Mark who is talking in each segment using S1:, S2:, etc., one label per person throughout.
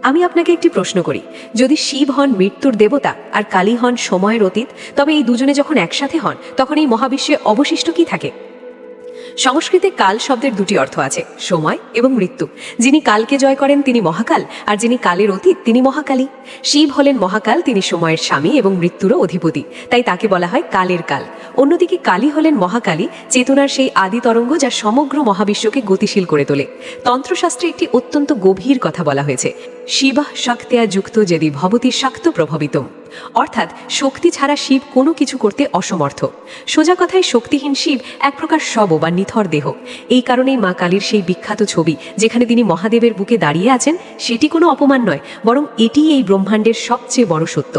S1: আমি আপনাকে একটি প্রশ্ন করি, যদি শিব হন মৃত্যুর দেবতা আর কালী হন সময়ের অতীত, তবে এই দুজনে যখন একসাথে হন তখন এই মহাবিশ্বে অবশিষ্ট কি থাকে? সংস্কৃতে কাল শব্দের দুটি অর্থ আছে, সময় এবং মৃত্যু। যিনি কালকে জয় করেন তিনি মহাকাল, আর যিনি কালের অতীত তিনি মহাকালী। শিব হলেন মহাকাল, তিনি সময়ের স্বামী এবং মৃত্যুরও অধিপতি, তাই তাকে বলা হয় কালের কাল। অন্যদিকে কালী হলেন মহাকালী, চেতনার সেই আদি তরঙ্গ যা সমগ্র মহাবিশ্বকে গতিশীল করে তোলে। তন্ত্রশাস্ত্রে একটি অত্যন্ত গভীর কথা বলা হয়েছে, শিবঃ শক্তিয়া যুক্ত যদি ভবতি শাক্ত প্রভাবিতম, অর্থাৎ শক্তি ছাড়া শিব কোনো কিছু করতে অসমর্থ। সোজা কথায় শক্তিহীন শিব এক প্রকার শব বা নিথর দেহ। এই কারণেই মা কালীর সেই বিখ্যাত ছবি যেখানে তিনি মহাদেবের বুকে দাঁড়িয়ে আছেন, সেটি কোনো অপমান নয়, বরং এটি এই ব্রহ্মাণ্ডের সবচেয়ে বড় সত্য।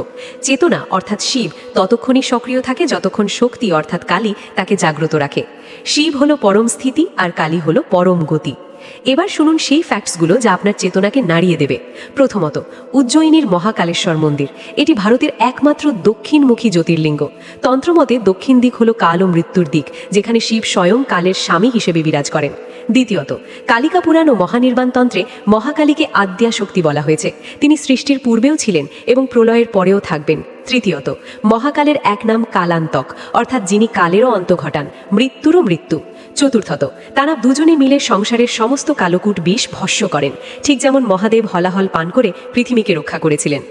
S1: চেতনা অর্থাৎ শিব ততক্ষণই সক্রিয় থাকে যতক্ষণ শক্তি অর্থাৎ কালী তাকে জাগ্রত রাখে। শিব হলো পরম স্থিতি আর কালী হলো পরম গতি। এবার শুনুন সেই ফ্যাক্টসগুলো যা আপনার চেতনাকে নাড়িয়ে দেবে। প্রথমত, উজ্জয়িনীর মহাকালেশ্বর মন্দির। এটি ভারতের একমাত্র দক্ষিণমুখী জ্যোতির্লিঙ্গ। তন্ত্রমতে দক্ষিণ দিক হলো কাল ও মৃত্যুর দিক, যেখানে শিব স্বয়ং কালের স্বামী হিসেবে বিরাজ করেন। দ্বিতীয়ত, কালিকা পুরাণ ও মহানির্বাণ তন্ত্রে মহাকালীকে আদ্যা শক্তি বলা হয়েছে। তিনি সৃষ্টির পূর্বেও ছিলেন এবং প্রলয়ের পরেও থাকবেন। তৃতীয়ত, মহাকালের এক নাম কালান্তক, অর্থাৎ যিনি কালেরও অন্ত ঘটান, মৃত্যুরও মৃত্যু। চতুর্থত, তারা দুজনে মিলে সংসারের সমস্ত কালকূট বিষ ভস্য করেন, ঠিক যেমন মহাদেব হলাহল পান করে পৃথিবীকে রক্ষা করেছিলেন।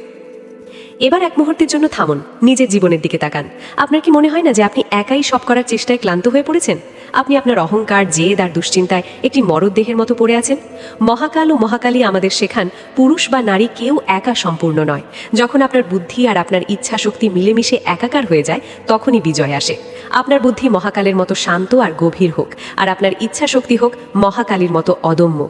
S1: এবার এক মুহূর্তের জন্য থামুন, নিজের জীবনের দিকে তাকান। আপনার কি মনে হয় না যে আপনি একাই সব করার চেষ্টায় ক্লান্ত হয়ে পড়েছেন? আপনি আপনার অহংকার, জেদ আর দুশ্চিন্তায় একটি মরদেহের মতো পড়ে আছেন। মহাকাল ও মহাকালী আমাদের শেখান, পুরুষ বা নারী কেউ একা সম্পূর্ণ নয়। যখন আপনার বুদ্ধি আর আপনার ইচ্ছা শক্তি মিলেমিশে একাকার হয়ে যায়, তখনই বিজয় আসে। আপনার বুদ্ধি মহাকালের মতো শান্ত আর গভীর হোক, আর আপনার ইচ্ছা শক্তি হোক মহাকালীর মতো অদম্য।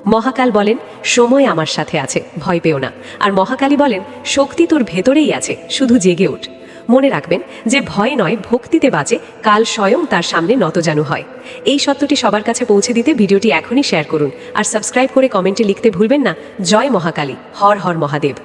S1: মহাকাল বলেন, সময় আমার সাথে আছে, ভয় পেও না। আর মহাকালী বলেন, শক্তি তোর ভেতরেই আছে, শুধু জেগে ওঠ। মনে রাখবেন, যে ভয় নয় ভক্তিতে বাঁচে, কাল স্বয়ং তার সামনে নতজানু হয়। এই সত্যটি সবার কাছে পৌঁছে দিতে ভিডিওটি এখনই শেয়ার করুন, আর সাবস্ক্রাইব করে কমেন্টে লিখতে ভুলবেন না, জয় মহাকালী, হর হর মহাদেব।